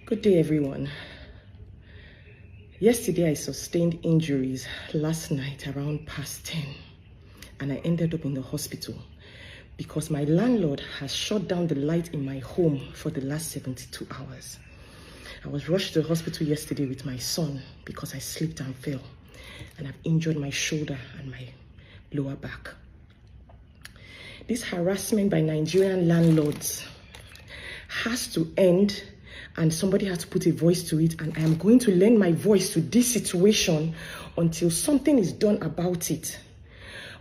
Good day, everyone. Yesterday, I sustained injuries last night around past 10, and I ended up in the hospital because my landlord has shut down the light in my home for the last 72 hours. I was rushed to the hospital yesterday with my son because I slipped and fell, and I've injured my shoulder and my lower back. This harassment by Nigerian landlords has to end, and somebody has to put a voice to it, and I am going to lend my voice to this situation until something is done about it,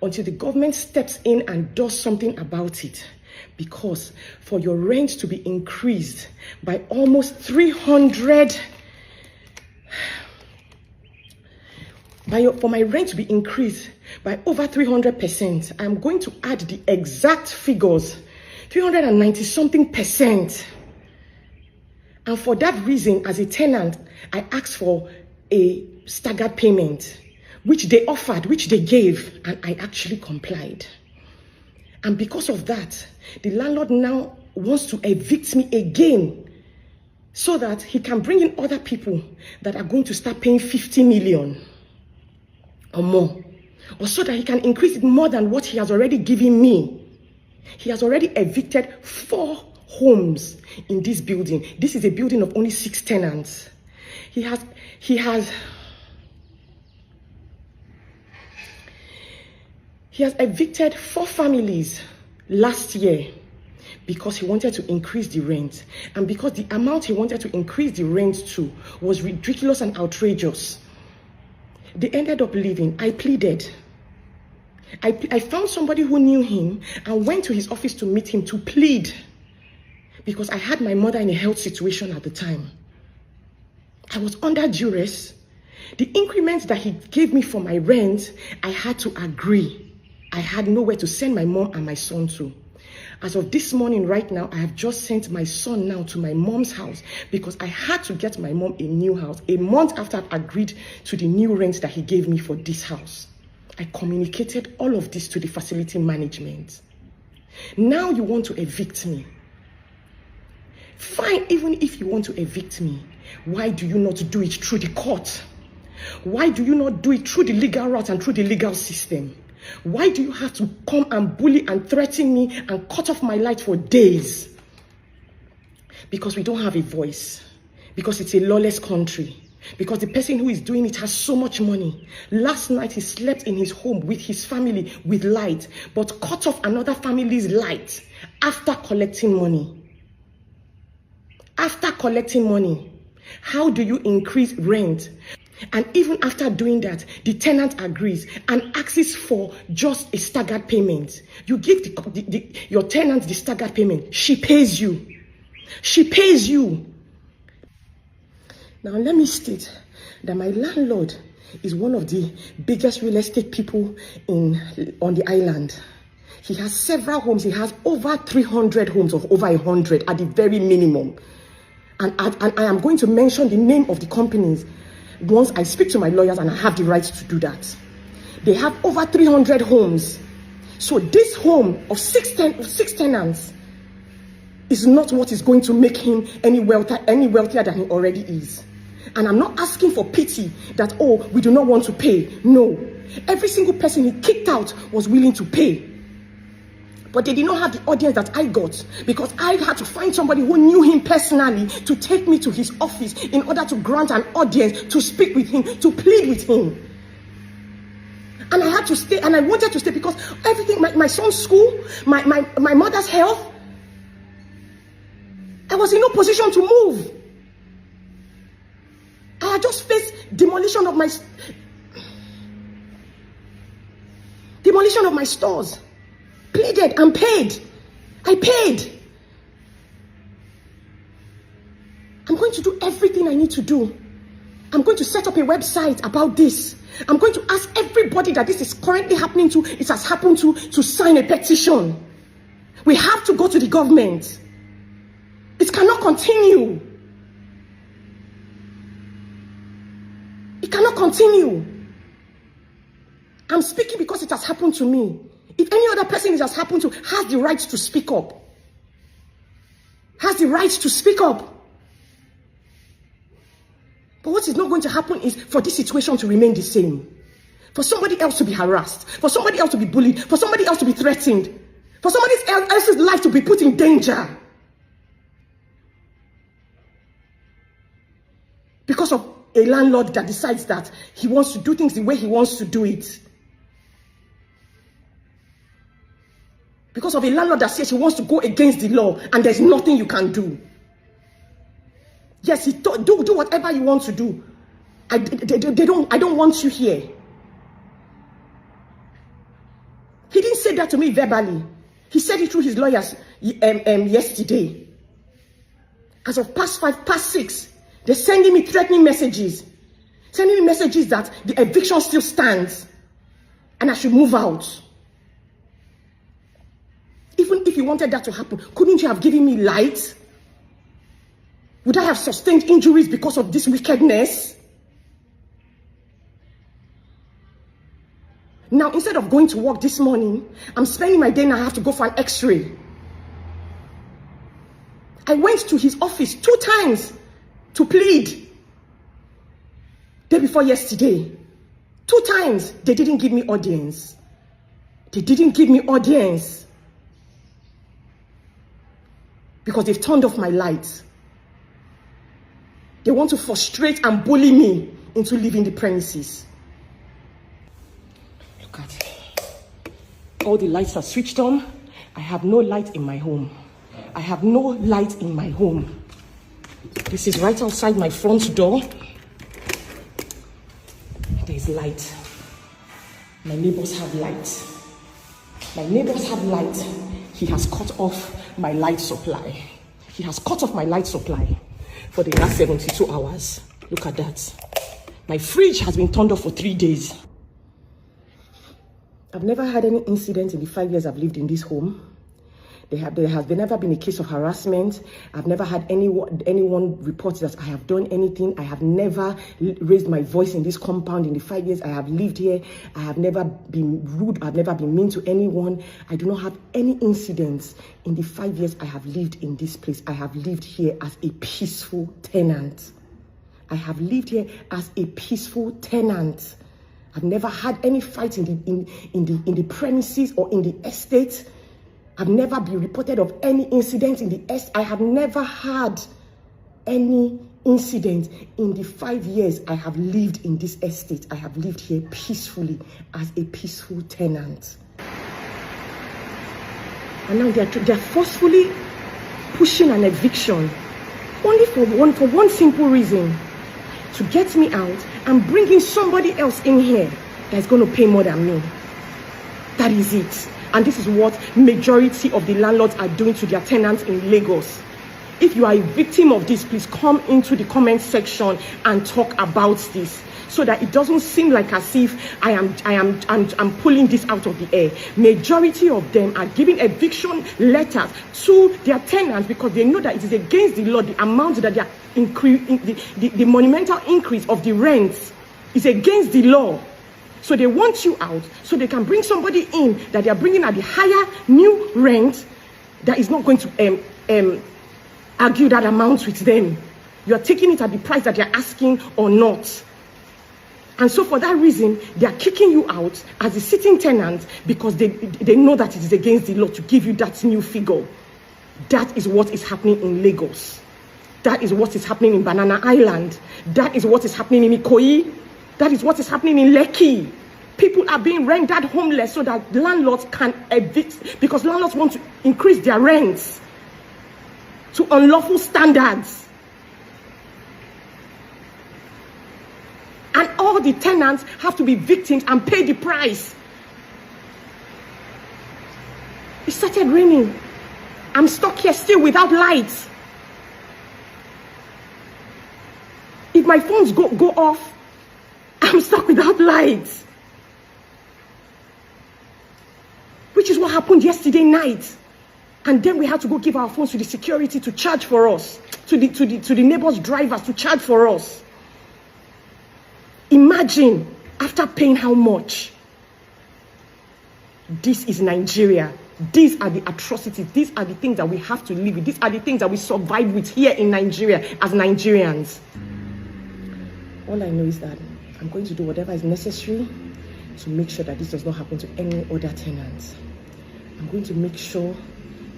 until the government steps in and does something about it. Because for your rent to be increased by almost 300, for my rent to be increased by over 300%, I'm going to add the exact figures, 390 something percent. And for that reason, as a tenant, I asked for a staggered payment, which they offered, which they gave, and I actually complied. And because of that, the landlord now wants to evict me again so that he can bring in other people that are going to start paying 50 million or more, or so that he can increase it more than what he has already given me. He has already evicted 4 homes in this building. This is a building of only 6 tenants. He has evicted 4 families last year because he wanted to increase the rent, and because the amount he wanted to increase the rent to was ridiculous and outrageous. They ended up leaving. I pleaded. I found somebody who knew him and went to his office to meet him to plead, because I had my mother in a health situation at the time. I was under duress. The increment that he gave me for my rent, I had to agree. I had nowhere to send my mom and my son to. As of this morning, right now, I have just sent my son now to my mom's house because I had to get my mom a new house a month after I agreed to the new rent that he gave me for this house. I communicated all of this to the facility management. Now you want to evict me. Fine, even if you want to evict me, why do you not do it through the court? Why do you not do it through the legal route and through the legal system? Why do you have to come and bully and threaten me and cut off my light for days? Because we don't have a voice. Because it's a lawless country. Because the person who is doing it has so much money. Last night he slept in his home with his family with light, but cut off another family's light after collecting money. After collecting money, how do you increase rent? And even after doing that, the tenant agrees and asks for just a staggered payment. You give your tenant the staggered payment. She pays you. She pays you. Now let me state that my landlord is one of the biggest real estate people on the island. He has several homes. He has over 300 homes, or over 100 at the very minimum. And I am going to mention the name of the companies once I speak to my lawyers, and I have the right to do that. They have over 300 homes. So this home of 6 tenants is not what is going to make him any wealthier than he already is. And I'm not asking for pity that, oh, we do not want to pay. No. Every single person he kicked out was willing to pay. But they did not have the audience that I got, because I had to find somebody who knew him personally to take me to his office in order to grant an audience, to speak with him, to plead with him. And I had to stay, and I wanted to stay because everything, my son's school, my mother's health, I was in no position to move. I had just faced demolition of my stores. Pleaded and paid. I paid. I'm going to do everything I need to do. I'm going to set up a website about this. I'm going to ask everybody that this is currently happening to, it has happened to sign a petition. We have to go to the government. It cannot continue. It cannot continue. I'm speaking because it has happened to me. If any other person it has happened to has the right to speak up. Has the right to speak up. But what is not going to happen is for this situation to remain the same. For somebody else to be harassed, for somebody else to be bullied, for somebody else to be threatened, for somebody else's life to be put in danger. Because of a landlord that decides that he wants to do things the way he wants to do it. Because of a landlord that says he wants to go against the law and there's nothing you can do. Yes, do whatever you want to do. I don't want you here. He didn't say that to me verbally. He said it through his lawyers yesterday. As of past 5, past 6, they're sending me threatening messages. Sending me messages that the eviction still stands and I should move out. Even if you wanted that to happen, couldn't you have given me light? Would I have sustained injuries because of this wickedness? Now, instead of going to work this morning, I'm spending my day and I have to go for an x-ray. I went to his office 2 times to plead. Day before yesterday. 2 times, they didn't give me audience. They didn't give me audience. Because they've turned off my lights. They want to frustrate and bully me into leaving the premises. Look at it. All the lights are switched on. I have no light in my home. I have no light in my home. This is right outside my front door. There's light. My neighbors have light. My neighbors have light. He has cut off my light supply. He has cut off my light supply for the last 72 hours. Look at that. My fridge has been turned off for 3 days. I've never had any incident in the 5 years I've lived in this home. There has never been a case of harassment. I've never had anyone report that I have done anything. I have never raised my voice in this compound in the 5 years I have lived here. I have never been rude. I've never been mean to anyone. I do not have any incidents in the 5 years I have lived in this place. I have lived here as a peaceful tenant. I have lived here as a peaceful tenant. I've never had any fight in the premises or in the estate. I've never been reported of any incident in the estate. I have never had any incident in the 5 years I have lived in this estate. I have lived here peacefully as a peaceful tenant. And now they're forcefully pushing an eviction only for one simple reason: to get me out and bringing somebody else in here that's going to pay more than me. That is it. And this is what majority of the landlords are doing to their tenants in Lagos. If you are a victim of this, please come into the comment section and talk about this, so that it doesn't seem like as if I'm pulling this out of the air. Majority of them are giving eviction letters to their tenants because they know that it is against the law. The amount that they are the monumental increase of the rents is against the law. So they want you out so they can bring somebody in that they are bringing at the higher new rent that is not going to argue that amount with them. You are taking it at the price that they are asking or not. And so for that reason, they are kicking you out as a sitting tenant because they know that it is against the law to give you that new figure. That is what is happening in Lagos. That is what is happening in Banana Island. That is what is happening in Ikoyi. That is what is happening in Lekki. People are being rendered homeless so that landlords can evict, because landlords want to increase their rents to unlawful standards. And all the tenants have to be victims and pay the price. It started raining. I'm stuck here still without lights. If my phones go off, I'm stuck without lights. Which is what happened yesterday night. And then we had to go give our phones to the security to charge for us, to the neighbors' drivers to charge for us. Imagine, after paying how much? This is Nigeria. These are the atrocities. These are the things that we have to live with. These are the things that we survive with here in Nigeria as Nigerians. All I know is that I'm going to do whatever is necessary to make sure that this does not happen to any other tenants. I'm going to make sure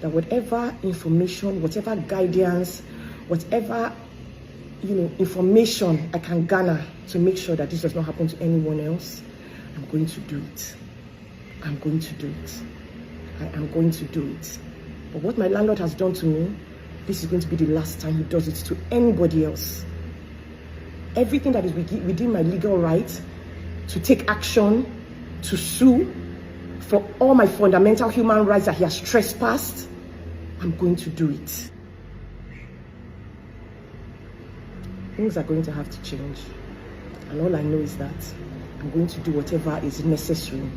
that whatever information, whatever guidance, whatever information I can garner to make sure that this does not happen to anyone else, I'm going to do it. I'm going to do it. I am going to do it. But what my landlord has done to me, this is going to be the last time he does it to anybody else. Everything that is within my legal right to take action, to sue for all my fundamental human rights that he has trespassed, I'm going to do it. Things are going to have to change. And all I know is that I'm going to do whatever is necessary